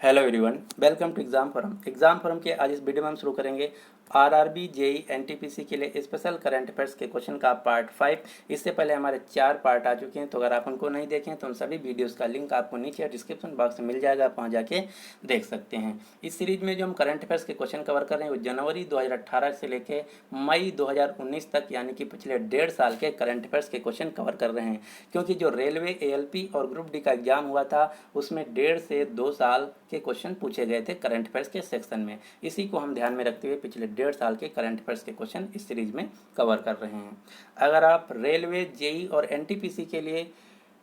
Hello everyone, welcome to exam forum के आज इस वीडियो में हम शुरू करेंगे आरआरबी जेई एनटीपीसी के लिए स्पेशल करंट अफेयर्स के क्वेश्चन का पार्ट 5। इससे पहले हमारे 4 पार्ट आ चुके हैं, तो अगर आप उनको नहीं देखें तो उन सभी वीडियोस का लिंक आपको नीचे डिस्क्रिप्शन बॉक्स में मिल जाएगा, आप वहाँ जाके देख सकते हैं। इस सीरीज में जो हम करंट अफेयर्स के क्वेश्चन कवर कर रहे हैं वो जनवरी 2018 से लेकर मई 2019 तक, यानी कि पिछले 1.5 साल के करंट अफेयर्स के क्वेश्चन कवर कर रहे हैं। क्योंकि जो रेलवे एएलपी और ग्रुप डी का एग्जाम हुआ था उसमें 1.5 से 2 साल के क्वेश्चन पूछे गए थे करंट अफेयर्स के सेक्शन में। इसी को हम ध्यान में रखते हुए पिछले 1.5 साल के करंट अफेयर्स के क्वेश्चन इस सीरीज में कवर कर रहे हैं। अगर आप रेलवे जेई और एनटीपीसी के लिए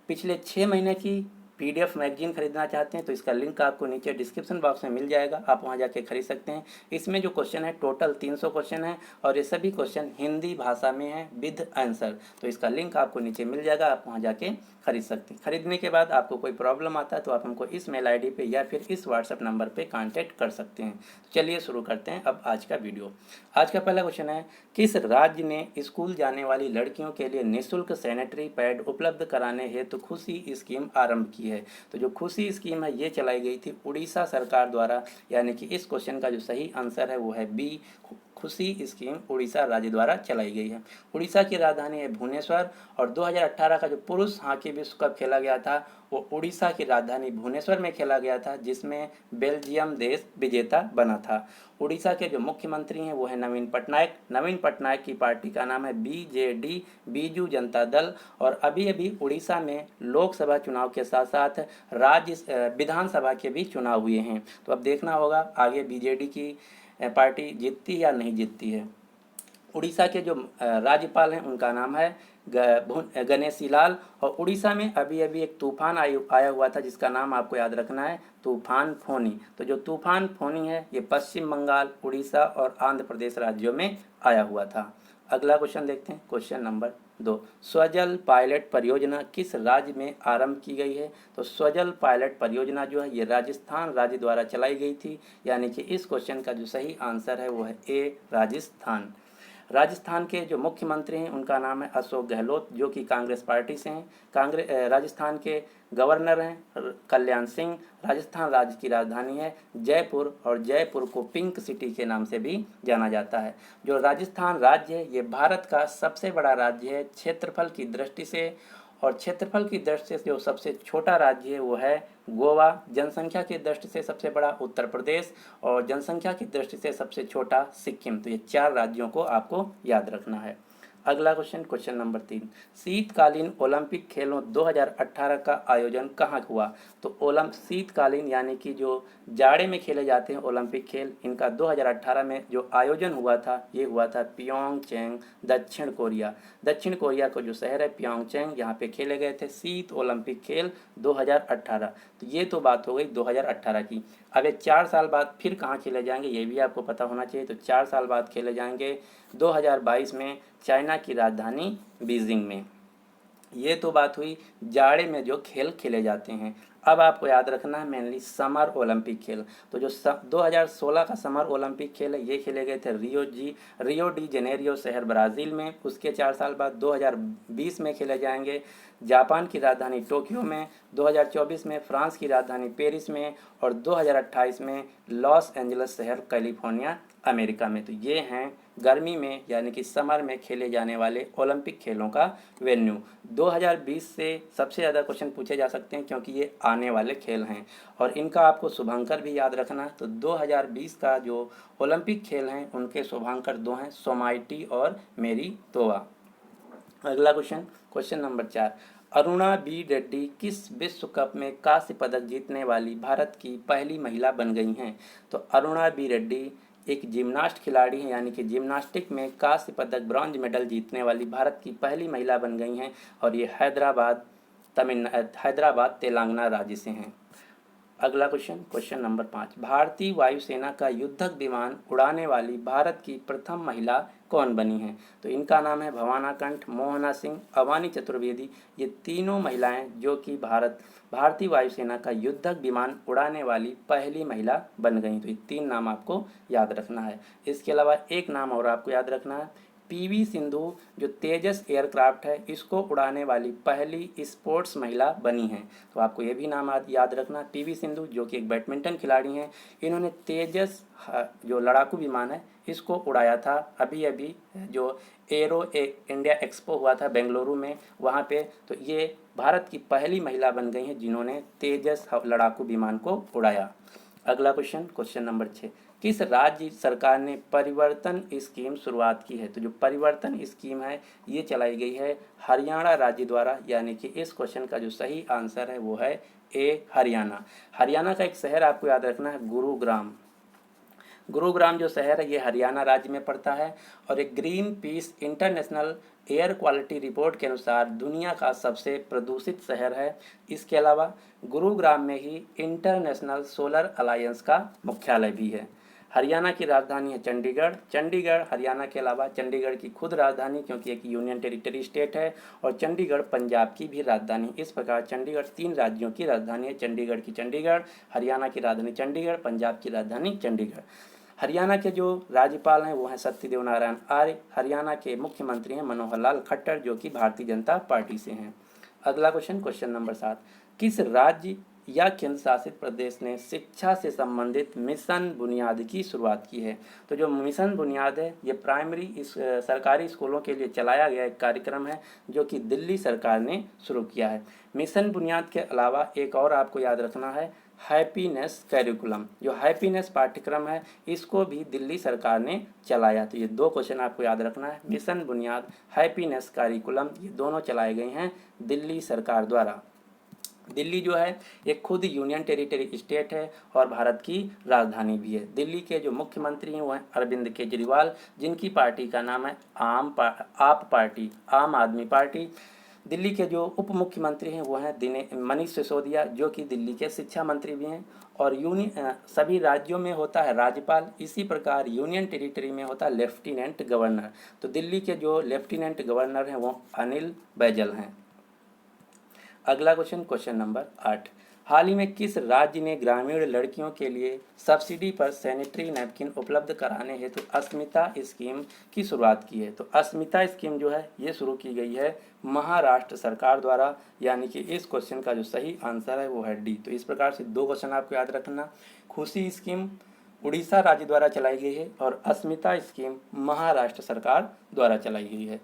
पिछले 6 महीने की पीडीएफ मैगजीन खरीदना चाहते हैं तो इसका लिंक आपको नीचे डिस्क्रिप्शन बॉक्स में मिल जाएगा, आप वहां जाके खरीद सकते हैं। इसमें जो क्वेश्चन है टोटल 300 क्वेश्चन है और ये सभी क्वेश्चन हिंदी भाषा में है विद आंसर, तो इसका लिंक आपको नीचे मिल जाएगा, आप वहां जाके खरीद सकते हैं। खरीदने के बाद आपको कोई प्रॉब्लम आता है तो आप हमको इस मेल आईडी पे या फिर इस व्हाट्सएप नंबर पे कांटेक्ट कर सकते हैं। तो चलिए शुरू करते हैं अब आज का वीडियो। आज का पहला क्वेश्चन है, किस राज्य ने स्कूल जाने वाली लड़कियों के लिए निःशुल्क सैनिटरी पैड उपलब्ध कराने हेतु खुशी स्कीम आरंभ की है? तो जो खुशी स्कीम है ये चलाई गई थी उड़ीसा सरकार द्वारा, यानी कि इस क्वेश्चन का जो सही आंसर है वो है बी, खुशी स्कीम उड़ीसा राज्य द्वारा चलाई गई है। उड़ीसा की राजधानी है भुवनेश्वर और 2018 का जो पुरुष हॉकी विश्व कप खेला गया था वो उड़ीसा की राजधानी भुवनेश्वर में खेला गया था, जिसमें बेल्जियम देश विजेता बना था। उड़ीसा के जो मुख्यमंत्री हैं वो है नवीन पटनायक। नवीन पटनायक की पार्टी का नाम है बीजेडी, बीजू जनता दल। और अभी अभी उड़ीसा में लोकसभा चुनाव के साथ साथ राज्य विधानसभा के भी चुनाव हुए हैं, तो अब देखना होगा आगे बीजेडी की पार्टी जीतती या नहीं जीतती है। उड़ीसा के जो राज्यपाल हैं उनका नाम है गणेशी लाल। और उड़ीसा में अभी अभी एक तूफान आया हुआ था जिसका नाम आपको याद रखना है, तूफान फोनी। तो जो तूफान फोनी है ये पश्चिम बंगाल, उड़ीसा और आंध्र प्रदेश राज्यों में आया हुआ था। अगला क्वेश्चन देखते हैं, क्वेश्चन नंबर 2। स्वजल पायलट परियोजना किस राज्य में आरंभ की गई है? तो स्वजल पायलट परियोजना जो है ये राजस्थान राज्य द्वारा चलाई गई थी, यानी कि इस क्वेश्चन का जो सही आंसर है वो है ए, राजस्थान। राजस्थान के जो मुख्यमंत्री हैं उनका नाम है अशोक गहलोत, जो कि कांग्रेस पार्टी से हैं। राजस्थान के गवर्नर हैं कल्याण सिंह। राजस्थान राज्य की राजधानी है जयपुर और जयपुर को पिंक सिटी के नाम से भी जाना जाता है। जो राजस्थान राज्य है ये भारत का सबसे बड़ा राज्य है क्षेत्रफल की दृष्टि से, और क्षेत्रफल की दृष्टि से जो सबसे छोटा राज्य है वो है गोवा। जनसंख्या की दृष्टि से सबसे बड़ा उत्तर प्रदेश और जनसंख्या की दृष्टि से सबसे छोटा सिक्किम। तो ये 4 राज्यों को आपको याद रखना है। अगला क्वेश्चन, क्वेश्चन नंबर 3। शीतकालीन ओलंपिक खेलों 2018 का आयोजन कहाँ हुआ? तो शीतकालीन यानी कि जो जाड़े में खेले जाते हैं ओलंपिक खेल, इनका 2018 में जो आयोजन हुआ था ये हुआ था प्योंगचैंग, दक्षिण कोरिया। दक्षिण कोरिया को जो शहर है प्योंगचैंग, यहाँ पे खेले गए थे शीत ओलंपिक खेल 2018। तो ये तो बात हो गई 2018 की। अब ये 4 साल बाद फिर कहाँ खेले जाएंगे ये भी आपको पता होना चाहिए। तो 4 साल बाद खेले जाएंगे 2022 में चाइना की राजधानी बीजिंग में। ये तो बात हुई जाड़े में जो खेल खेले जाते हैं। अब आपको याद रखना है मेनली समर ओलंपिक खेल। तो जो 2016 का समर ओलंपिक खेल है ये खेले गए थे रियो डी जेनेरियो शहर ब्राज़ील में। उसके 4 साल बाद 2020 में खेले जाएंगे जापान की राजधानी टोक्यो में, 2024 में फ्रांस की राजधानी पेरिस में और 2028 में लॉस एंजल्स शहर कैलिफोर्निया अमेरिका में। तो ये हैं गर्मी में यानी कि समर में खेले जाने वाले ओलंपिक खेलों का वेन्यू। 2020 से सबसे ज़्यादा क्वेश्चन पूछे जा सकते हैं क्योंकि ये आने वाले खेल हैं और इनका आपको शुभांकर भी याद रखना है। तो 2020 का जो ओलंपिक खेल हैं उनके शुभांकर 2 हैं, सोमाइटी और मेरी तोवा। अगला question, question number 4। Aruna B Reddy किस विश्व कप में कांस्य पदक जीतने वाली भारत की पहली महिला बन गई हैं? तो अरुणा बी रेड्डी एक जिम्नास्ट खिलाड़ी हैं, यानी कि जिम्नास्टिक में कांस्य पदक ब्रॉन्ज मेडल जीतने वाली भारत की पहली महिला बन गई हैं और ये हैदराबाद तेलंगाना राज्य से हैं। अगला क्वेश्चन, क्वेश्चन नंबर 5। भारतीय वायुसेना का युद्धक विमान उड़ाने वाली भारत की प्रथम महिला कौन बनी है? तो इनका नाम है भवाना कंठ, मोहना सिंह, अवानी चतुर्वेदी। ये तीनों महिलाएं जो कि भारतीय वायुसेना का युद्धक विमान उड़ाने वाली पहली महिला बन गई। तो ये 3 नाम आपको याद रखना है। इसके अलावा एक नाम और आपको याद रखना है, पीवी सिंधु जो तेजस एयरक्राफ्ट है इसको उड़ाने वाली पहली स्पोर्ट्स महिला बनी हैं। तो आपको ये भी नाम याद रखना, पीवी सिंधु जो कि एक बैडमिंटन खिलाड़ी हैं, इन्होंने तेजस जो लड़ाकू विमान है इसको उड़ाया था। अभी अभी जो एरो इंडिया एक्सपो हुआ था बेंगलुरु में, वहाँ पे तो ये भारत की पहली महिला बन गई हैं जिन्होंने तेजस लड़ाकू विमान को उड़ाया। अगला क्वेश्चन, क्वेश्चन नंबर 6, किस राज्य सरकार ने परिवर्तन स्कीम शुरुआत की है? तो जो परिवर्तन स्कीम है ये चलाई गई है हरियाणा राज्य द्वारा, यानी कि इस क्वेश्चन का जो सही आंसर है वो है ए, हरियाणा। हरियाणा का एक शहर आपको याद रखना है गुरुग्राम। गुरुग्राम जो शहर है ये हरियाणा राज्य में पड़ता है और एक green peas international air quality report के अनुसार दुनिया का सबसे प्रदूषित शहर है। इसके अलावा गुरुग्राम में ही इंटरनेशनल सोलर अलायंस का मुख्यालय भी है। हरियाणा की राजधानी है चंडीगढ़। चंडीगढ़ हरियाणा के अलावा चंडीगढ़ की खुद राजधानी, क्योंकि एक यूनियन टेरिटरी स्टेट है, और चंडीगढ़ पंजाब की भी राजधानी। इस प्रकार चंडीगढ़ 3 राज्यों की राजधानी है, चंडीगढ़ की चंडीगढ़, हरियाणा की राजधानी चंडीगढ़, पंजाब की राजधानी चंडीगढ़। हरियाणा के जो राज्यपाल हैं वो हैं सत्यदेव नारायण आर्य। हरियाणा के मुख्यमंत्री हैं मनोहर लाल खट्टर जो कि भारतीय जनता पार्टी से हैं। अगला क्वेश्चन, क्वेश्चन नंबर 7, किस राज्य या केंद्र शासित प्रदेश ने शिक्षा से संबंधित मिशन बुनियाद की शुरुआत की है? तो जो मिशन बुनियाद है ये प्राइमरी सरकारी स्कूलों के लिए चलाया गया एक कार्यक्रम है जो कि दिल्ली सरकार ने शुरू किया है। मिशन बुनियाद के अलावा एक और आपको याद रखना है हैप्पीनेस कैरिकुलम। जो हैप्पीनेस पाठ्यक्रम है इसको भी दिल्ली सरकार ने चलाया। तो ये 2 क्वेश्चन आपको याद रखना है, मिशन बुनियाद, हैप्पीनेस कैरिकुलम, ये दोनों चलाए गए हैं दिल्ली सरकार द्वारा। दिल्ली जो है एक खुद यूनियन टेरिटरी स्टेट है और भारत की राजधानी भी है। दिल्ली के जो मुख्यमंत्री हैं वो हैं अरविंद केजरीवाल, जिनकी पार्टी का नाम है आप पार्टी, आम आदमी पार्टी। दिल्ली के जो उप मुख्यमंत्री हैं वो हैं मनीष सिसोदिया जो कि दिल्ली के शिक्षा मंत्री भी हैं। और सभी राज्यों में होता है राज्यपाल, इसी प्रकार यूनियन टेरिटरी में होता है लेफ्टिनेंट गवर्नर। तो दिल्ली के जो लेफ्टिनेंट गवर्नर हैं वो अनिल बैजल हैं। अगला क्वेश्चन, क्वेश्चन नंबर 8, हाल ही में किस राज्य ने ग्रामीण लड़कियों के लिए सब्सिडी पर सैनिटरी नैपकिन उपलब्ध कराने हेतु अस्मिता स्कीम की शुरुआत की है? तो अस्मिता स्कीम जो है ये शुरू की गई है महाराष्ट्र सरकार द्वारा, यानी कि इस क्वेश्चन का जो सही आंसर है वो है डी। तो इस प्रकार से 2 क्वेश्चन आपको याद रखना, खुशी स्कीम उड़ीसा राज्य द्वारा चलाई गई है और अस्मिता स्कीम महाराष्ट्र सरकार द्वारा चलाई गई है।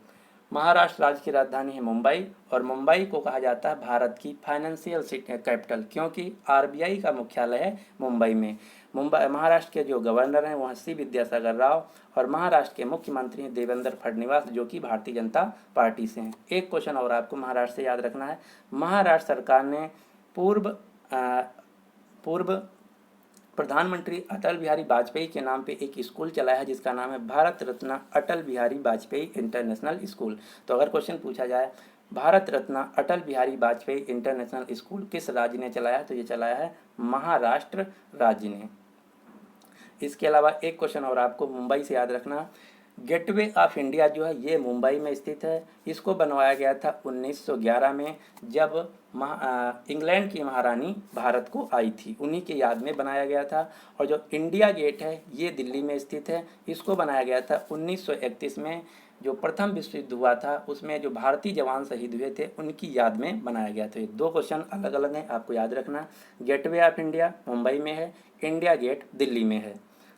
महाराष्ट्र राज्य की राजधानी है मुंबई और मुंबई को कहा जाता है भारत की फाइनेंशियल कैपिटल, क्योंकि आरबीआई का मुख्यालय है मुंबई में। महाराष्ट्र के जो गवर्नर हैं वो हैं सी विद्यासागर राव और महाराष्ट्र के मुख्यमंत्री हैं देवेंद्र फडणवीस जो कि भारतीय जनता पार्टी से हैं। एक क्वेश्चन और आपको महाराष्ट्र से याद रखना है, महाराष्ट्र सरकार ने पूर्व प्रधानमंत्री अटल बिहारी वाजपेयी के नाम पे एक स्कूल चलाया है जिसका नाम है भारत रत्न अटल बिहारी वाजपेयी इंटरनेशनल स्कूल। तो अगर क्वेश्चन पूछा जाए भारत रत्न अटल बिहारी वाजपेयी इंटरनेशनल स्कूल किस राज्य ने चलाया, तो ये चलाया है महाराष्ट्र राज्य ने। इसके अलावा एक क्वेश्चन और आपको मुंबई से याद रखना, गेटवे ऑफ इंडिया जो है ये मुंबई में स्थित है। इसको बनवाया गया था 1911 में जब इंग्लैंड की महारानी भारत को आई थी, उन्हीं के याद में बनाया गया था। और जो इंडिया गेट है ये दिल्ली में स्थित है, इसको बनाया गया था 1931 में। जो प्रथम विश्व युद्ध हुआ था उसमें जो भारतीय जवान शहीद हुए थे उनकी याद में बनाया गया था। ये 2 क्वेश्चन अलग अलग हैं, आपको याद रखना, गेटवे ऑफ इंडिया मुंबई में है, इंडिया गेट दिल्ली में है।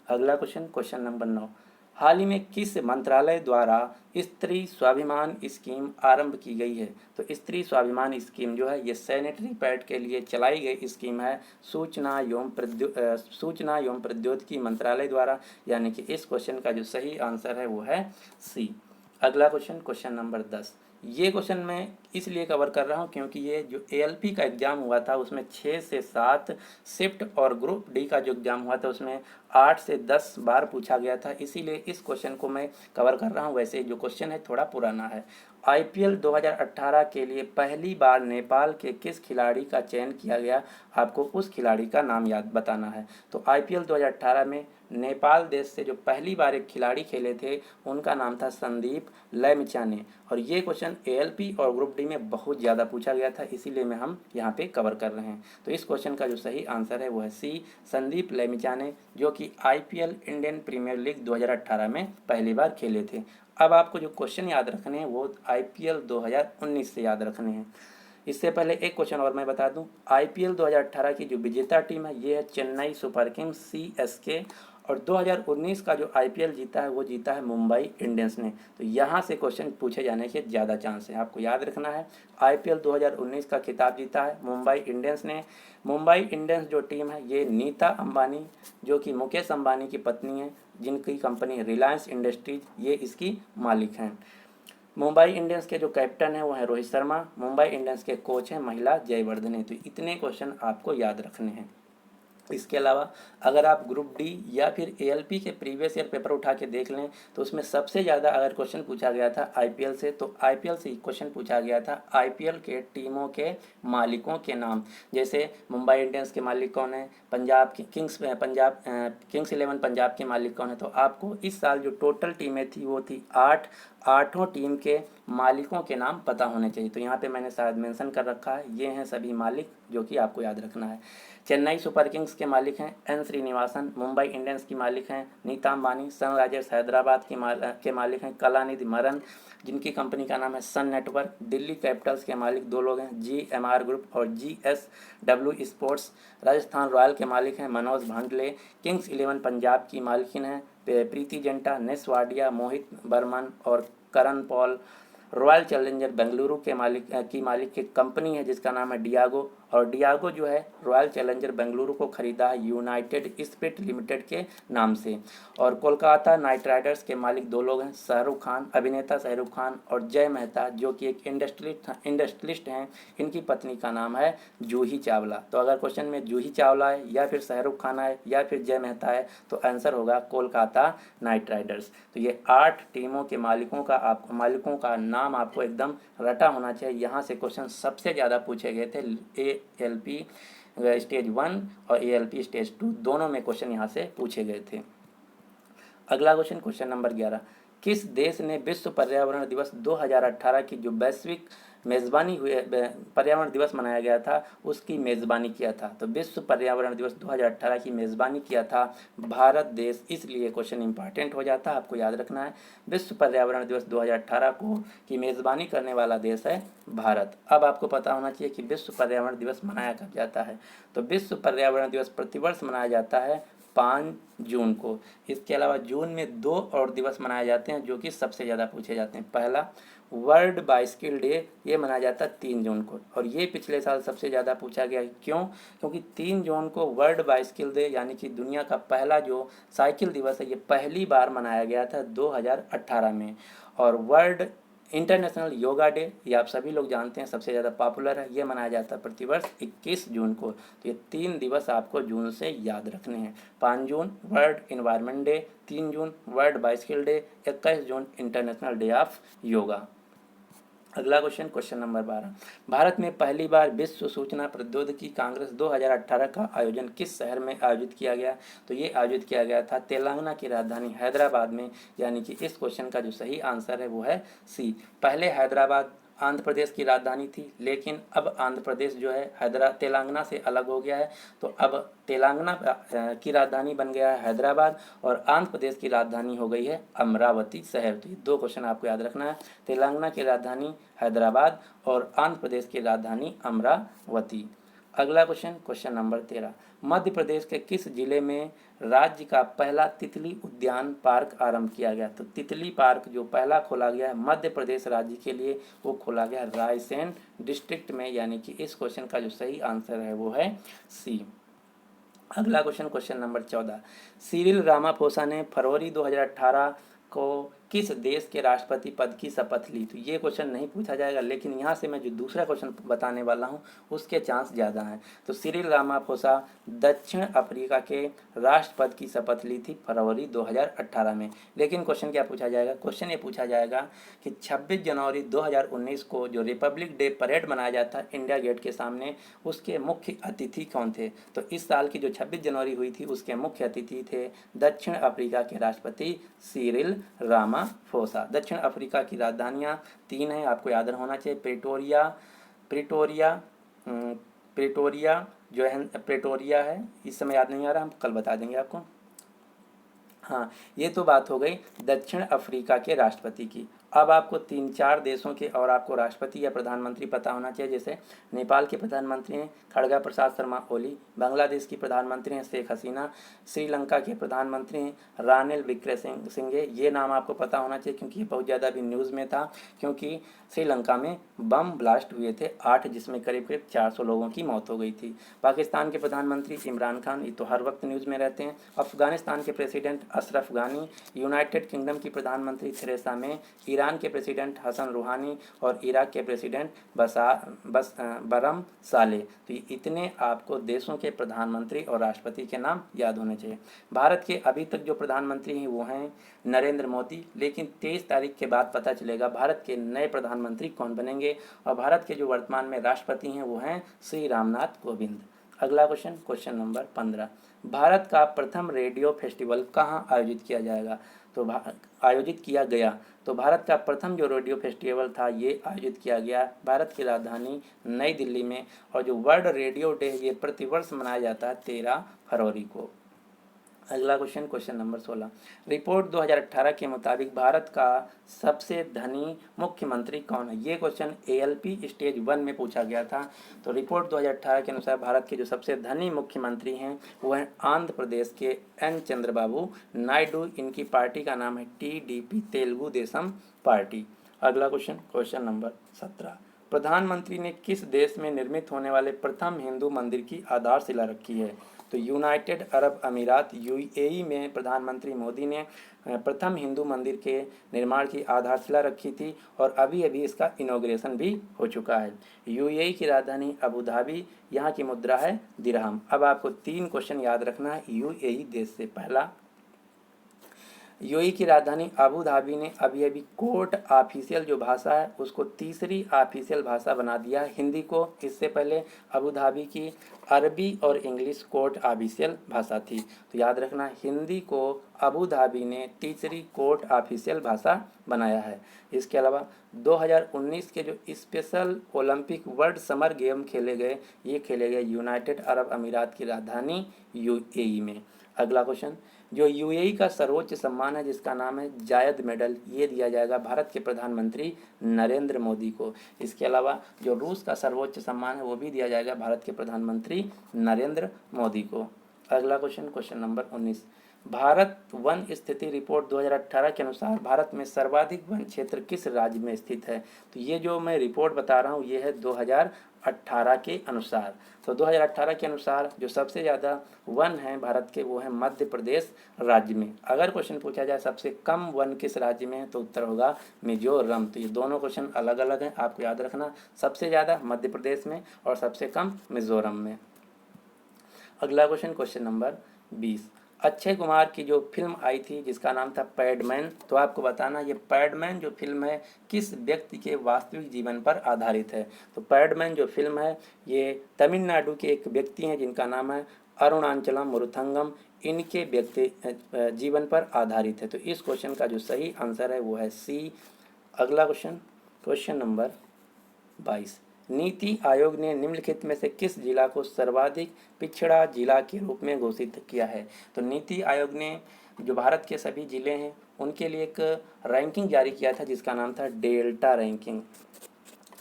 अगला क्वेश्चन, क्वेश्चन नंबर 9, हाल ही में किस मंत्रालय द्वारा स्त्री स्वाभिमान स्कीम आरंभ की गई है? तो स्त्री स्वाभिमान स्कीम जो है ये सैनिटरी पैड के लिए चलाई गई स्कीम है सूचना एवं प्रौद्योगिकी मंत्रालय द्वारा, यानी कि इस क्वेश्चन का जो सही आंसर है वो है सी। अगला क्वेश्चन, क्वेश्चन नंबर 10, ये क्वेश्चन मैं इसलिए कवर कर रहा हूँ क्योंकि ये जो एएलपी का एग्ज़ाम हुआ था उसमें 6 से 7 शिफ्ट और ग्रुप डी का जो एग्ज़ाम हुआ था उसमें 8 से 10 बार पूछा गया था, इसीलिए इस क्वेश्चन को मैं कवर कर रहा हूँ। वैसे जो क्वेश्चन है थोड़ा पुराना है। आईपीएल 2018 के लिए पहली बार नेपाल के किस खिलाड़ी का चयन किया गया? आपको उस खिलाड़ी का नाम याद बताना है। तो आईपीएल 2018 में नेपाल देश से जो पहली बार एक खिलाड़ी खेले थे उनका नाम था संदीप लैमिचाने। और ये क्वेश्चन एएलपी और ग्रुप डी में बहुत ज़्यादा पूछा गया था, इसीलिए मैं हम यहाँ पे कवर कर रहे हैं। तो इस क्वेश्चन का जो सही आंसर है वो है सी, संदीप लैमिचाने, जो कि आईपीएल इंडियन प्रीमियर लीग 2018 में पहली बार खेले थे। अब आपको जो क्वेश्चन याद रखने हैं वो आईपीएल 2019 से याद रखने हैं। इससे पहले एक क्वेश्चन और मैं बता दूं, आईपीएल 2018 की जो विजेता टीम है ये है चेन्नई सुपर किंग्स सीएसके, और 2019 का जो आईपीएल जीता है वो जीता है मुंबई इंडियंस ने। तो यहाँ से क्वेश्चन पूछे जाने के ज़्यादा चांस है, आपको याद रखना है। आईपीएल 2019 का खिताब जीता है मुंबई इंडियंस ने। मुंबई इंडियंस जो टीम है ये नीता अंबानी, जो कि मुकेश अंबानी की पत्नी है, जिनकी कंपनी रिलायंस इंडस्ट्रीज, ये इसकी मालिक हैं। मुंबई इंडियंस के जो कैप्टन हैं वो है रोहित शर्मा, मुंबई इंडियंस के कोच हैं महिला जयवर्धने। तो इतने क्वेश्चन आपको याद रखने हैं। इसके अलावा अगर आप ग्रुप डी या फिर एएलपी के प्रीवियस ईयर पेपर उठा के देख लें तो उसमें सबसे ज़्यादा अगर क्वेश्चन पूछा गया था आईपीएल से, तो आईपीएल से क्वेश्चन पूछा गया था आईपीएल के टीमों के मालिकों के नाम। जैसे मुंबई इंडियंस के मालिक कौन है, पंजाब किंग्स 11 पंजाब के मालिक कौन है। तो आपको इस साल जो टोटल टीमें थी वो थी 8, आठों टीम के मालिकों के नाम पता होने चाहिए। तो यहाँ पे मैंने शायद मेंशन कर रखा है, ये हैं सभी मालिक जो कि आपको याद रखना है। चेन्नई सुपर किंग्स के मालिक हैं एन श्रीनिवासन, मुंबई इंडियंस की मालिक हैं नीता अंबानी, सनराइजर्स हैदराबाद के मालिक हैं कलानिधि मरन, जिनकी कंपनी का नाम है सन नेटवर्क। दिल्ली कैपिटल्स के मालिक दो लोग हैं, जीएमआर ग्रुप और जीएसडब्ल्यू स्पोर्ट्स। राजस्थान रॉयल के मालिक हैं मनोज भांडले। किंग्स 11 पंजाब की मालिकिन है प्रीति जिंटा, नेस वाडिया, मोहित बर्मन और करण पॉल। रॉयल चैलेंजर बेंगलुरु के मालिक की कंपनी है जिसका नाम है डियागो, और डियागो जो है रॉयल चैलेंजर बेंगलुरु को खरीदा है यूनाइटेड स्पिरिट लिमिटेड के नाम से। और कोलकाता नाइट राइडर्स के मालिक दो लोग हैं, शाहरुख खान, अभिनेता शाहरुख खान, और जय मेहता, जो कि एक इंडस्ट्रियलिस्ट हैं। इनकी पत्नी का नाम है जूही चावला। तो अगर क्वेश्चन में जूही चावला है या फिर शाहरुख खान है या फिर जय मेहता है तो आंसर होगा कोलकाता नाइट राइडर्स। तो ये 8 टीमों के मालिकों का नाम आपको एकदम रटा होना चाहिए। यहाँ से क्वेश्चन सबसे ज़्यादा पूछे गए थे एएलपी स्टेज 1 और एएलपी स्टेज 2 दोनों में क्वेश्चन यहाँ से पूछे गए थे। अगला क्वेश्चन, क्वेश्चन नंबर 11, किस देश ने विश्व पर्यावरण दिवस 2018 की जो वैश्विक मेज़बानी हुए पर्यावरण दिवस मनाया गया था उसकी मेज़बानी किया था। तो विश्व पर्यावरण दिवस 2018 की मेज़बानी किया था भारत देश, इसलिए क्वेश्चन इंपॉर्टेंट हो जाता है, आपको याद रखना है। विश्व पर्यावरण दिवस 2018 की मेज़बानी करने वाला देश है भारत। अब आपको पता होना चाहिए कि विश्व पर्यावरण दिवस मनाया कब जाता है। तो विश्व पर्यावरण दिवस प्रतिवर्ष मनाया जाता है 5 जून को। इसके अलावा जून में 2 और दिवस मनाए जाते हैं जो कि सबसे ज़्यादा पूछे जाते हैं। पहला वर्ल्ड बाइसिकल डे, ये मनाया जाता है 3 जून को, और ये पिछले साल सबसे ज़्यादा पूछा गया है। क्यों? क्योंकि 3 जून को वर्ल्ड बाइसिकल डे यानी कि दुनिया का पहला जो साइकिल दिवस है ये पहली बार मनाया गया था 2018 में। और वर्ल्ड इंटरनेशनल योगा डे, ये आप सभी लोग जानते हैं सबसे ज़्यादा पॉपुलर है, ये मनाया जाता है प्रतिवर्ष 21 जून को। तो ये 3 दिवस आपको जून से याद रखने हैं। 5 June world environment day, 3 June world bicycle day, 21 June international day of yoga. अगला क्वेश्चन, क्वेश्चन नंबर 12, भारत में पहली बार विश्व सूचना प्रौद्योगिकी कांग्रेस 2018 का आयोजन किस शहर में आयोजित किया गया? तो ये आयोजित किया गया था तेलंगाना की राजधानी हैदराबाद में, यानी कि इस क्वेश्चन का जो सही आंसर है वो है सी। पहले हैदराबाद आंध्र प्रदेश की राजधानी थी, लेकिन अब आंध्र प्रदेश जो है तेलंगाना से अलग हो गया है, तो अब तेलंगाना की राजधानी बन गया है हैदराबाद और आंध्र प्रदेश की राजधानी हो गई है अमरावती शहर। तो ये 2 क्वेश्चन आपको याद रखना है, तेलंगाना की राजधानी हैदराबाद और आंध्र प्रदेश की राजधानी अमरावती। अगला question, question number 13, Madhya Pradesh के किस जिले में राज्य का पहला तितली उद्यान पार्क आरंभ किया गया? तो तितली पार्क जो पहला खोला गया है मध्य प्रदेश राज्य के लिए वो खोला गया रायसेन डिस्ट्रिक्ट में, यानी कि इस क्वेश्चन का जो सही आंसर है वो है सी। अगला question, question number 14, Cyril Ramaphosa ने फरवरी 2018 को किस देश के राष्ट्रपति पद की शपथ ली? तो ये क्वेश्चन नहीं पूछा जाएगा, लेकिन यहाँ से मैं जो दूसरा क्वेश्चन बताने वाला हूँ उसके चांस ज़्यादा हैं। तो सिरिल रामाफोसा दक्षिण अफ्रीका के राष्ट्रपति की शपथ ली थी फरवरी 2018 में। लेकिन क्वेश्चन क्या पूछा जाएगा? क्वेश्चन ये पूछा जाएगा कि 26 जनवरी 2019 को जो रिपब्लिक डे परेड मनाया जाता है इंडिया गेट के सामने, उसके मुख्य अतिथि कौन थे? तो इस साल की जो 26 जनवरी हुई थी उसके मुख्य अतिथि थे दक्षिण अफ्रीका के राष्ट्रपति सिरिल रामाफोसा। दक्षिण अफ्रीका की राजधानियाँ 3 हैं, आपको याद होना चाहिए। प्रिटोरिया प्रिटोरिया जो है, प्रिटोरिया है, इस समय याद नहीं आ रहा, हम कल बता देंगे आपको। हाँ, ये तो बात हो गई दक्षिण अफ्रीका के राष्ट्रपति की। अब आपको 3-4 देशों के और आपको राष्ट्रपति या प्रधानमंत्री पता होना चाहिए। जैसे नेपाल के प्रधानमंत्री हैं खड़गा प्रसाद शर्मा ओली, बांग्लादेश की प्रधानमंत्री हैं शेख हसीना, श्रीलंका के प्रधानमंत्री हैं रानिल विक्रमसिंघे। ये नाम आपको पता होना चाहिए क्योंकि ये बहुत ज़्यादा भी न्यूज़ में था, क्योंकि श्रीलंका में बम ब्लास्ट हुए थे 8, जिसमें करीब 400 लोगों की मौत हो गई थी। पाकिस्तान के प्रधानमंत्री इमरान खान, ये तो हर वक्त न्यूज़ में रहते हैं। अफगानिस्तान के प्रेसिडेंट अशरफ गानी, यूनाइटेड किंगडम की प्रधानमंत्री थेरेसा मे, ईरान के प्रेसिडेंट हसन रूहानी और इराक के प्रेसिडेंट बरम साले। तो इतने आपको देशों के प्रधानमंत्री और राष्ट्रपति के नाम याद होने चाहिए। भारत के अभी तक जो प्रधानमंत्री हैं वो हैं नरेंद्र मोदी, लेकिन 23 तारीख के बाद पता चलेगा भारत के नए प्रधानमंत्री कौन बनेंगे। और भारत के जो वर्तमान में राष्ट्रपति हैं वो हैं श्री रामनाथ कोविंद। अगला क्वेश्चन, क्वेश्चन नंबर 15, भारत का प्रथम रेडियो फेस्टिवल कहाँ आयोजित किया जाएगा? तो आयोजित किया गया। तो भारत का प्रथम जो रेडियो फेस्टिवल था ये आयोजित किया गया भारत की राजधानी नई दिल्ली में। और जो वर्ल्ड रेडियो डे ये प्रतिवर्ष मनाया जाता है 13 फरवरी को। अगला क्वेश्चन, क्वेश्चन नंबर 16, रिपोर्ट 2018 के मुताबिक भारत का सबसे धनी मुख्यमंत्री कौन है? ये क्वेश्चन ALP स्टेज 1 में पूछा गया था। तो रिपोर्ट 2018 के अनुसार भारत के जो सबसे धनी मुख्यमंत्री हैं वो हैं आंध्र प्रदेश के N चंद्रबाबू नायडू। इनकी पार्टी का नाम है TDP, तेलुगु देशम पार्टी। अगला क्वेश्चन, क्वेश्चन नंबर 17, प्रधानमंत्री ने किस देश में निर्मित होने वाले प्रथम हिंदू मंदिर की आधारशिला रखी है? तो यूनाइटेड अरब अमीरात UAE में प्रधानमंत्री मोदी ने प्रथम हिंदू मंदिर के निर्माण की आधारशिला रखी थी और अभी अभी इसका इनॉग्रेशन भी हो चुका है। UAE की राजधानी अबू धाबी, यहाँ की मुद्रा है दिरहम। अब आपको 3 क्वेश्चन याद रखना है UAE देश से। पहला, UAE की राजधानी अबू धाबी ने अभी अभी कोर्ट ऑफिशियल जो भाषा है उसको तीसरी ऑफिशियल भाषा बना दिया है हिंदी को। इससे पहले अबू धाबी की अरबी और इंग्लिश कोर्ट ऑफिशियल भाषा थी। तो याद रखना, हिंदी को अबू धाबी ने तीसरी कोर्ट ऑफिशियल भाषा बनाया है। इसके अलावा 2019 के जो special Olympic world summer game खेले गए, ये खेले गए यूनाइटेड अरब अमीरात की राजधानी UAE में। अगला क्वेश्चन, जो UAE का सर्वोच्च सम्मान है जिसका नाम है जायद मेडल, ये दिया जाएगा भारत के प्रधानमंत्री नरेंद्र मोदी को। इसके अलावा जो रूस का सर्वोच्च सम्मान है वो भी दिया जाएगा भारत के प्रधानमंत्री नरेंद्र मोदी को। अगला question, question number 19, Bharat one स्थिति रिपोर्ट 2018 के अनुसार भारत में सर्वाधिक वन क्षेत्र किस राज्य में स्थित है? तो ये जो मैं रिपोर्ट बता रहा हूँ ये है 2018 के अनुसार। तो 2018 के अनुसार जो सबसे ज़्यादा वन हैं भारत के वो हैं मध्य प्रदेश राज्य में। अगर क्वेश्चन पूछा जाए सबसे कम वन किस राज्य में है तो उत्तर होगा मिजोरम। तो ये दोनों क्वेश्चन अलग अलग हैं, आपको याद रखना, सबसे ज़्यादा मध्य प्रदेश में और सबसे कम मिजोरम में। अगला question, question number 20, Akshay Kumar की जो फिल्म आई थी जिसका नाम था पैडमैन, तो आपको बताना ये पैडमैन जो फिल्म है किस व्यक्ति के वास्तविक जीवन पर आधारित है? तो पैडमैन जो फिल्म है ये तमिलनाडु के एक व्यक्ति हैं जिनका नाम है अरुणाचलम मुरुथंगम, इनके व्यक्ति जीवन पर आधारित है। तो इस क्वेश्चन का जो सही आंसर है वो है C। अगला question, question number 22, NITI Aayog ने निम्नलिखित में से किस जिला को सर्वाधिक पिछड़ा जिला के रूप में घोषित किया है? तो नीति आयोग ने जो भारत के सभी जिले हैं उनके लिए एक रैंकिंग जारी किया था जिसका नाम था डेल्टा रैंकिंग।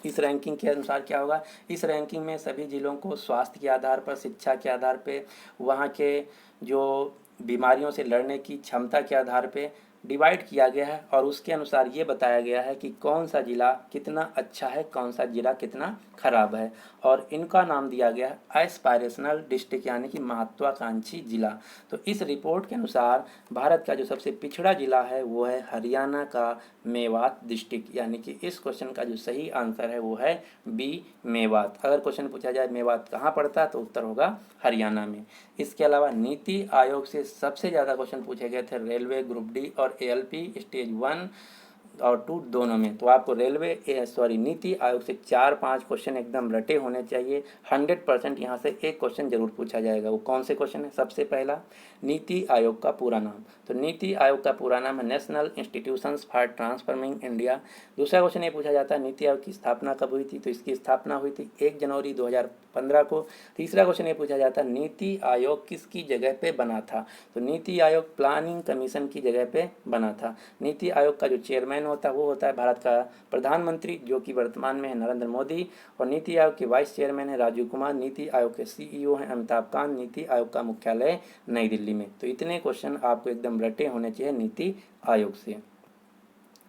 इस रैंकिंग के अनुसार क्या होगा, इस रैंकिंग में सभी जिलों को स्वास्थ्य के आधार पर, शिक्षा के आधार पर, वहाँ के जो बीमारियों से लड़ने की क्षमता के आधार पर डिवाइड किया गया है और उसके अनुसार ये बताया गया है कि कौन सा ज़िला कितना अच्छा है, कौन सा ज़िला कितना खराब है, और इनका नाम दिया गया है एस्पायरेशनल डिस्ट्रिक्ट यानी कि महत्वाकांक्षी ज़िला। तो इस रिपोर्ट के अनुसार भारत का जो सबसे पिछड़ा ज़िला है वो है हरियाणा का मेवात डिस्ट्रिक्ट, यानी कि इस क्वेश्चन का जो सही आंसर है वो है बी मेवात। अगर क्वेश्चन पूछा जाए मेवात कहाँ पड़ता है तो उत्तर होगा हरियाणा में। इसके अलावा नीति आयोग से सबसे ज़्यादा क्वेश्चन पूछे गए थे रेलवे ग्रुप डी और एएलपी स्टेज 1 और 2 दोनों में। तो आपको नीति आयोग से 4-5 क्वेश्चन एकदम रटे होने चाहिए। 100% यहाँ से एक क्वेश्चन जरूर पूछा जाएगा। वो कौन से क्वेश्चन है? सबसे पहला, नीति आयोग का पूरा नाम। तो नीति आयोग का पूरा नाम है national institutions for transforming India. दूसरा क्वेश्चन ये पूछा जाता है नीति आयोग की स्थापना कब हुई थी? तो इसकी स्थापना हुई थी 1 जनवरी 2015 को। तीसरा क्वेश्चन ये पूछा जाता है नीति आयोग किसकी जगह पे बना था? तो नीति आयोग प्लानिंग कमीशन की जगह पे बना था। नीति आयोग का जो चेयरमैन होता है वो होता है भारत का प्रधानमंत्री, जो कि वर्तमान में है नरेंद्र मोदी, और नीति आयोग के वाइस चेयरमैन है राजीव कुमार। नीति आयोग के सीईओ हैं अमिताभ कांत। नीति आयोग का मुख्यालय नई दिल्ली में। तो इतने क्वेश्चन आपको एकदम रटे होने चाहिए नीति आयोग से।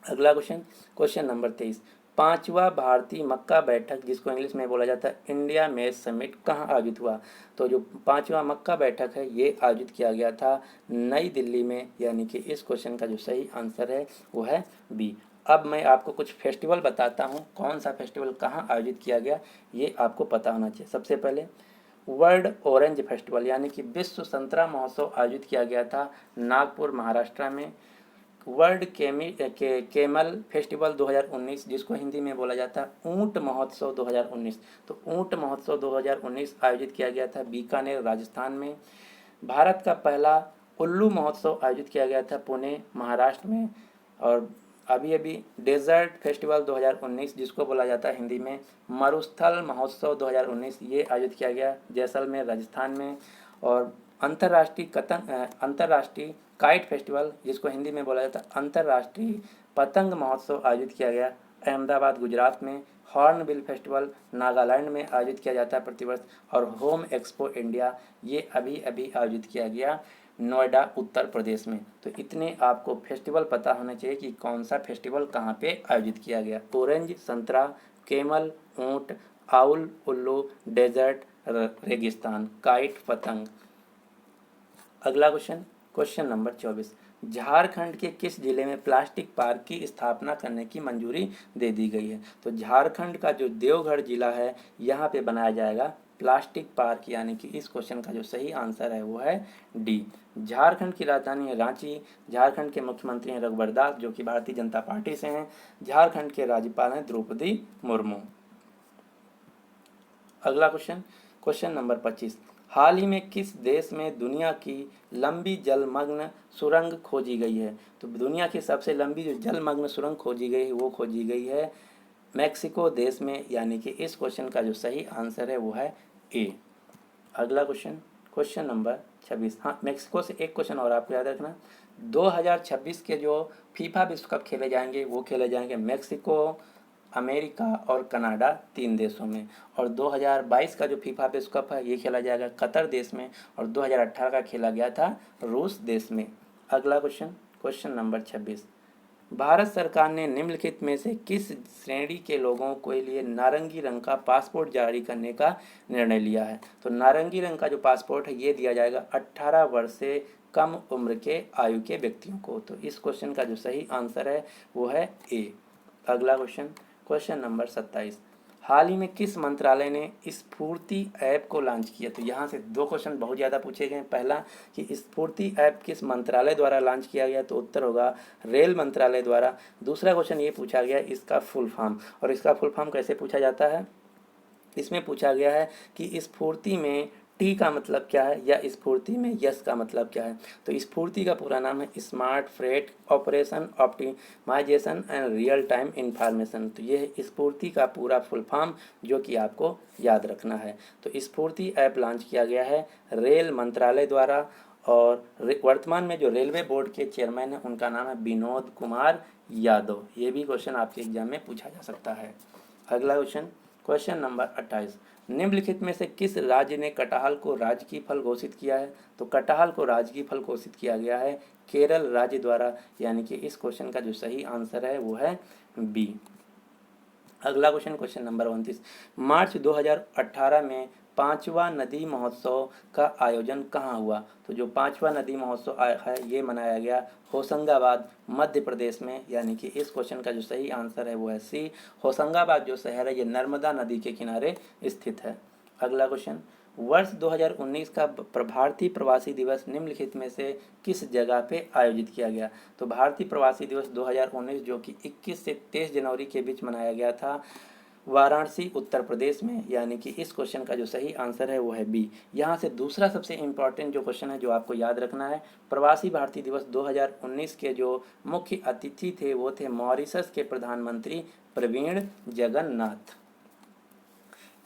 अगला क्वेश्चन, क्वेश्चन नंबर 23, 5वां भारतीय मक्का बैठक, जिसको इंग्लिश में बोला जाता है इंडिया मेज समिट, कहाँ आयोजित हुआ? तो जो 5वां मक्का बैठक है ये आयोजित किया गया था नई दिल्ली में, यानी कि इस क्वेश्चन का जो सही आंसर है वो है बी। अब मैं आपको कुछ फेस्टिवल बताता हूँ, कौन सा फेस्टिवल कहाँ आयोजित किया गया ये आपको पता होना चाहिए। सबसे पहले वर्ल्ड ऑरेंज फेस्टिवल यानी कि विश्व संतरा महोत्सव आयोजित किया गया था नागपुर महाराष्ट्र में। वर्ल्ड केमल फेस्टिवल 2019, जिसको हिंदी में बोला जाता है ऊंट महोत्सव 2019, तो ऊंट महोत्सव 2019 आयोजित किया गया था बीकानेर राजस्थान में। भारत का पहला उल्लू महोत्सव आयोजित किया गया था पुणे महाराष्ट्र में। और अभी अभी डेजर्ट फेस्टिवल 2019, जिसको बोला जाता है हिंदी में मरुस्थल महोत्सव 2019, ये आयोजित किया गया जैसलमेर राजस्थान में। और अंतर्राष्ट्रीय काइट फेस्टिवल, जिसको हिंदी में बोला जाता है अंतर्राष्ट्रीय पतंग महोत्सव, आयोजित किया गया अहमदाबाद गुजरात में। हॉर्नबिल फेस्टिवल नागालैंड में आयोजित किया जाता है प्रतिवर्ष। और होम एक्सपो इंडिया, ये अभी अभी आयोजित किया गया नोएडा उत्तर प्रदेश में। तो इतने आपको फेस्टिवल पता होने चाहिए कि कौन सा फेस्टिवल कहाँ पे आयोजित किया गया। ऑरेंज संतरा, केमल ऊंट, आउल उल्लू, डेजर्ट रेगिस्तान, काइट पतंग। अगला क्वेश्चन, क्वेश्चन नंबर 24, झारखंड के किस जिले में प्लास्टिक पार्क की स्थापना करने की मंजूरी दे दी गई है? तो झारखंड का जो देवघर जिला है यहाँ पे बनाया जाएगा प्लास्टिक पार्क, यानी कि इस क्वेश्चन का जो सही आंसर है वो है डी। झारखंड की राजधानी है रांची। झारखंड के मुख्यमंत्री हैं रघुवर दास, जो कि भारतीय जनता पार्टी से हैं। झारखंड के राज्यपाल हैं द्रौपदी मुर्मू। अगला क्वेश्चन, क्वेश्चन नंबर 25, हाल ही में किस देश में दुनिया की लंबी जलमग्न सुरंग खोजी गई है? तो दुनिया की सबसे लंबी जो जलमग्न सुरंग खोजी गई है वो खोजी गई है मैक्सिको देश में, यानी कि इस क्वेश्चन का जो सही आंसर है वो है ए। अगला क्वेश्चन, क्वेश्चन नंबर 26, हाँ मैक्सिको से एक क्वेश्चन और आपको याद रखना, 2026 के जो फीफा विश्व कप खेले जाएंगे वो खेले जाएंगे मैक्सिको, अमेरिका और कनाडा, 3 देशों में। और 2022 का जो फीफा विश्व कप है ये खेला जाएगा कतर देश में, और 2018 का खेला गया था रूस देश में। अगला क्वेश्चन, क्वेश्चन नंबर 26, भारत सरकार ने निम्नलिखित में से किस श्रेणी के लोगों के लिए नारंगी रंग का पासपोर्ट जारी करने का निर्णय लिया है? तो नारंगी रंग का जो पासपोर्ट है ये दिया जाएगा 18 वर्ष से कम उम्र के आयु के व्यक्तियों को। तो इस क्वेश्चन का जो सही आंसर है वो है ए। अगला क्वेश्चन, क्वेश्चन नंबर 27, हाल ही में किस मंत्रालय ने स्फूर्ति ऐप को लॉन्च किया? तो यहाँ से 2 क्वेश्चन बहुत ज़्यादा पूछे गए। पहला कि स्फूर्ति ऐप किस मंत्रालय द्वारा लॉन्च किया गया? तो उत्तर होगा रेल मंत्रालय द्वारा। दूसरा क्वेश्चन ये पूछा गया इसका फुल फॉर्म, और इसका फुल फॉर्म कैसे पूछा जाता है? इसमें पूछा गया है कि स्फूर्ति में टी का मतलब क्या है या स्फूर्ति में यस का मतलब क्या है? तो स्फूर्ति का पूरा नाम है smart freight operation optimisation and real time information. तो ये है स्फूर्ति का पूरा फुल फॉर्म जो कि आपको याद रखना है। तो स्फूर्ति ऐप लॉन्च किया गया है रेल मंत्रालय द्वारा, और वर्तमान में जो रेलवे बोर्ड के चेयरमैन हैं उनका नाम है विनोद कुमार यादव। ये भी क्वेश्चन आपके एग्जाम में पूछा जा सकता है। अगला क्वेश्चन, क्वेश्चन नंबर 28, निम्नलिखित में से किस राज्य ने कटहल को राजकीय फल घोषित किया है? तो कटहल को राजकीय फल घोषित किया गया है केरल राज्य द्वारा, यानी कि इस क्वेश्चन का जो सही आंसर है वो है बी। अगला क्वेश्चन, क्वेश्चन नंबर 29, मार्च 2018 में 5वां नदी महोत्सव का आयोजन कहाँ हुआ? तो जो 5वां नदी महोत्सव है ये मनाया गया होशंगाबाद मध्य प्रदेश में, यानी कि इस क्वेश्चन का जो सही आंसर है वो है सी। होशंगाबाद जो शहर है ये नर्मदा नदी के किनारे स्थित है। अगला क्वेश्चन, वर्ष 2019 का भारतीय प्रवासी दिवस निम्नलिखित में से किस जगह पे आयोजित किया गया? तो भारतीय प्रवासी दिवस 2019 जो कि 21 से 23 जनवरी के बीच मनाया गया था वाराणसी उत्तर प्रदेश में, यानी कि इस क्वेश्चन का जो सही आंसर है वो है बी। यहाँ से दूसरा सबसे इम्पॉर्टेंट जो क्वेश्चन है जो आपको याद रखना है, प्रवासी भारतीय दिवस 2019 के जो मुख्य अतिथि थे वो थे मॉरिशस के प्रधानमंत्री प्रवीण जगन्नाथ।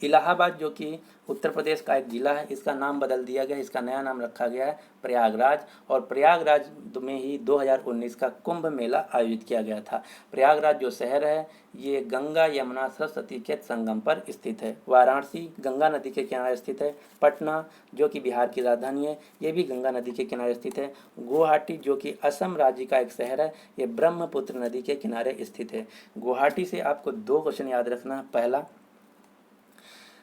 इलाहाबाद जो कि उत्तर प्रदेश का एक ज़िला है, इसका नाम बदल दिया गया, इसका नया नाम रखा गया है प्रयागराज, और प्रयागराज में ही 2019 का कुंभ मेला आयोजित किया गया था। प्रयागराज जो शहर है ये गंगा यमुना सरस्वती के संगम पर स्थित है। वाराणसी गंगा नदी के किनारे स्थित है। पटना जो कि बिहार की राजधानी है ये भी गंगा नदी के किनारे स्थित है। गुवाहाटी जो कि असम राज्य का एक शहर है ये ब्रह्मपुत्र नदी के किनारे स्थित है। गुवाहाटी से आपको 2 क्वेश्चन याद रखना है। पहला,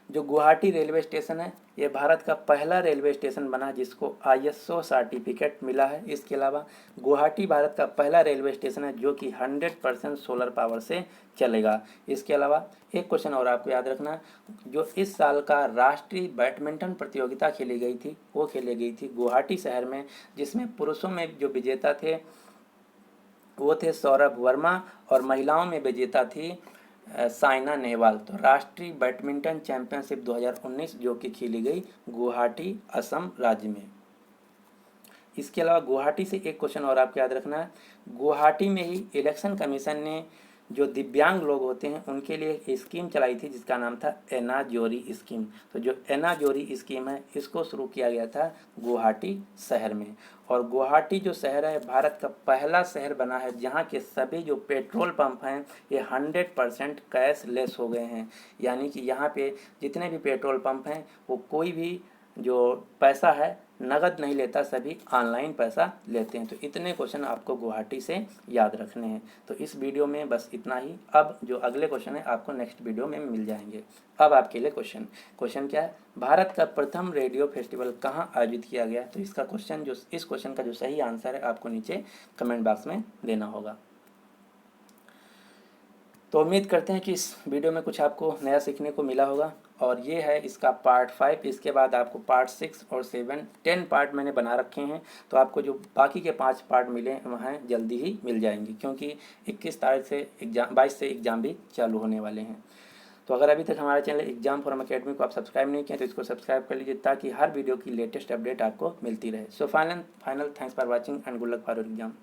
जो गुवाहाटी रेलवे स्टेशन है ये भारत का पहला रेलवे स्टेशन बना जिसको ISO सर्टिफिकेट मिला है। इसके अलावा गुवाहाटी भारत का पहला रेलवे स्टेशन है जो कि 100% सोलर पावर से चलेगा। इसके अलावा एक क्वेश्चन और आपको याद रखना, जो इस साल का राष्ट्रीय बैडमिंटन प्रतियोगिता खेली गई थी वो खेली गई थी गुवाहाटी शहर में, जिसमें पुरुषों में जो विजेता थे वो थे सौरभ वर्मा और महिलाओं में विजेता थी साइना नेहवाल। तो राष्ट्रीय बैडमिंटन चैंपियनशिप 2019 जो कि खेली गई गुवाहाटी असम राज्य में। इसके अलावा गुवाहाटी से एक क्वेश्चन और आपको याद रखना है, गुवाहाटी में ही इलेक्शन कमीशन ने जो दिव्यांग लोग होते हैं उनके लिए एक स्कीम चलाई थी जिसका नाम था एना जोरी स्कीम। तो जो एना जोरी स्कीम है इसको शुरू किया गया था गुवाहाटी शहर में। और गुवाहाटी जो शहर है भारत का पहला शहर बना है जहाँ के सभी जो पेट्रोल पंप हैं ये 100% कैशलेस हो गए हैं, यानी कि यहाँ पे जितने भी पेट्रोल पंप हैं वो कोई भी जो पैसा है नगद नहीं लेता, सभी ऑनलाइन पैसा लेते हैं। तो इतने क्वेश्चन आपको गुवाहाटी से याद रखने हैं। तो इस वीडियो में बस इतना ही। अब जो अगले क्वेश्चन है आपको नेक्स्ट वीडियो में मिल जाएंगे। अब आपके लिए क्वेश्चन क्या है, भारत का प्रथम रेडियो फेस्टिवल कहाँ आयोजित किया गया? तो इसका क्वेश्चन जो इस क्वेश्चन का जो सही आंसर है आपको नीचे कमेंट बॉक्स में देना होगा। तो उम्मीद करते हैं कि इस वीडियो में कुछ आपको नया सीखने को मिला होगा, और ये है इसका पार्ट 5। इसके बाद आपको पार्ट 6 और 7 10 पार्ट मैंने बना रखे हैं। तो आपको जो बाकी के 5 पार्ट मिले वहाँ जल्दी ही मिल जाएंगे, क्योंकि 21 तारीख से एग्जाम 22 से एग्ज़ाम भी चालू होने वाले हैं। तो अगर अभी तक हमारे चैनल एग्जाम फॉरम अकेडमी को आप सब्सक्राइब नहीं किया तो इसको सब्सक्राइब कर लीजिए ताकि हर वीडियो की लेटेस्ट अपडेट आपको मिलती रहे। So final thanks for watching and good luck for your exam.